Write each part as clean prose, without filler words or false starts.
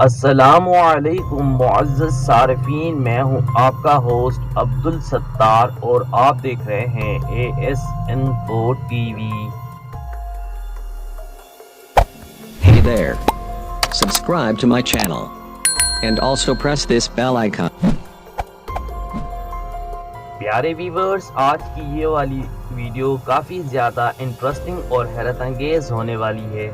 السلام علیکم معزز صارفین، میں ہوں آپ کا ہوسٹ عبدالستار اور آپ دیکھ رہے ہیں ASN4 TV۔ Hey there. Subscribe to my channel. And also press this bell icon. پیارے ویورز، آج کی یہ والی ویڈیو کافی زیادہ انٹرسٹنگ اور حیرت انگیز ہونے والی ہے۔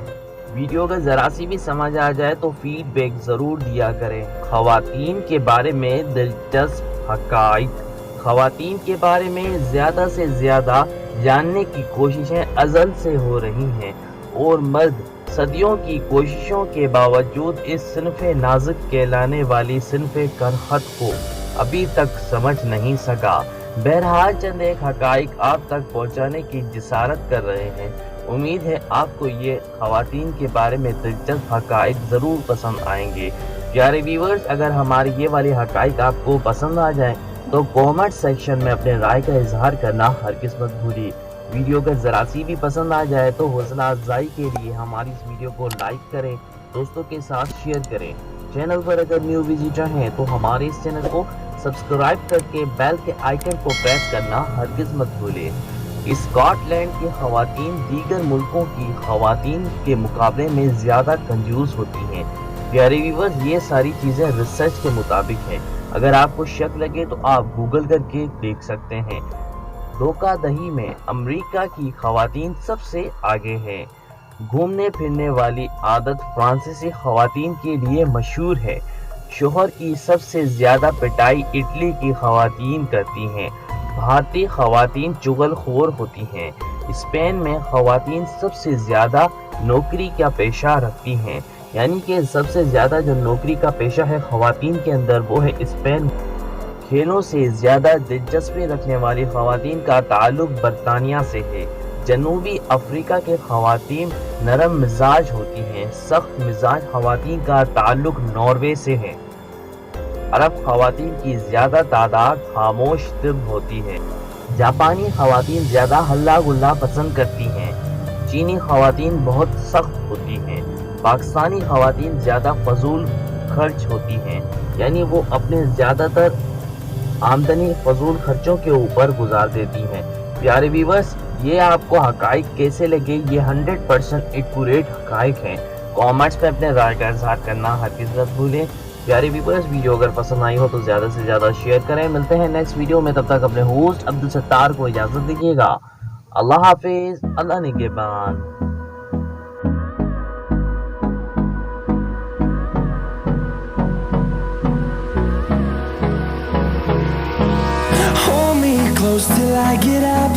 ویڈیو کا ذرا سی بھی سمجھ آ جائے تو فیڈ بیک ضرور دیا کریں۔ خواتین کے بارے میں دلچسپ حقائق۔ خواتین کے بارے میں زیادہ سے زیادہ جاننے کی کوششیں ازل سے ہو رہی ہیں اور مرد صدیوں کی کوششوں کے باوجود اس صنف نازک کہلانے والی صنف کرخت کو ابھی تک سمجھ نہیں سکا۔ بہرحال چند ایک حقائق آپ تک پہنچانے کی جسارت کر رہے ہیں۔ امید ہے آپ کو یہ خواتین کے بارے میں دلچسپ حقائق ضرور پسند آئیں گے۔ پیارے ویورز، اگر ہماری یہ والی حقائق آپ کو پسند آ جائیں تو کومنٹ سیکشن میں اپنے رائے کا اظہار کرنا ہرگز مت بھولیے۔ ویڈیو کا ذرا سی بھی پسند آ جائے تو حوصلہ افزائی کے لیے ہماری اس ویڈیو کو لائک کریں، دوستوں کے ساتھ شیئر کریں۔ چینل پر اگر نیو وزٹر ہیں تو ہمارے اس چینل کو سبسکرائب کر کے بیل کے آئیکن کو پریس کرنا ہرگز مت بھولیں۔ اسکاٹ لینڈ کی خواتین دیگر ملکوں کی خواتین کے مقابلے میں زیادہ کنجوس ہوتی ہیں۔ پیارے ویورز، یہ ساری چیزیں ریسرچ کے مطابق ہیں، اگر آپ کو شک لگے تو آپ گوگل کر کے دیکھ سکتے ہیں۔ دھوکہ دہی میں امریکہ کی خواتین سب سے آگے ہیں۔ گھومنے پھرنے والی عادت فرانسیسی خواتین کے لیے مشہور ہے۔ شوہر کی سب سے زیادہ پٹائی اٹلی کی خواتین کرتی ہیں۔ بھارتی خواتین چغل خور ہوتی ہیں۔ اسپین میں خواتین سب سے زیادہ نوکری کا پیشہ رکھتی ہیں، یعنی کہ سب سے زیادہ جو نوکری کا پیشہ ہے خواتین کے اندر وہ ہے اسپین۔ کھیلوں سے زیادہ دلچسپی رکھنے والی خواتین کا تعلق برطانیہ سے ہے۔ جنوبی افریقہ کے خواتین نرم مزاج ہوتی ہیں۔ سخت مزاج خواتین کا تعلق ناروے سے ہے۔ عرب خواتین کی زیادہ تعداد خاموش طب ہوتی ہے۔ جاپانی خواتین زیادہ ہلا گلا پسند کرتی ہیں۔ چینی خواتین بہت سخت ہوتی ہیں۔ پاکستانی خواتین زیادہ فضول خرچ ہوتی ہیں، یعنی وہ اپنے زیادہ تر آمدنی فضول خرچوں کے اوپر گزار دیتی ہیں۔ پیارے ویورز، یہ آپ کو حقائق کیسے لگے؟ یہ 100% ایکوریٹ حقائق ہیں۔ کامنٹس پہ اپنے رائے کا اظہار کرنا ہرگز مت بھولیں۔ پیارے ویورز، ویڈیو اگر پسند آئی ہو تو زیادہ سے زیادہ شیئر کریں۔ ملتے ہیں نیکسٹ ویڈیو میں، تب تک اپنے ہوسٹ عبدالستار کو اجازت دیجیے گا۔ اللہ حافظ، اللہ نگہبان۔ Hold me close till I get up.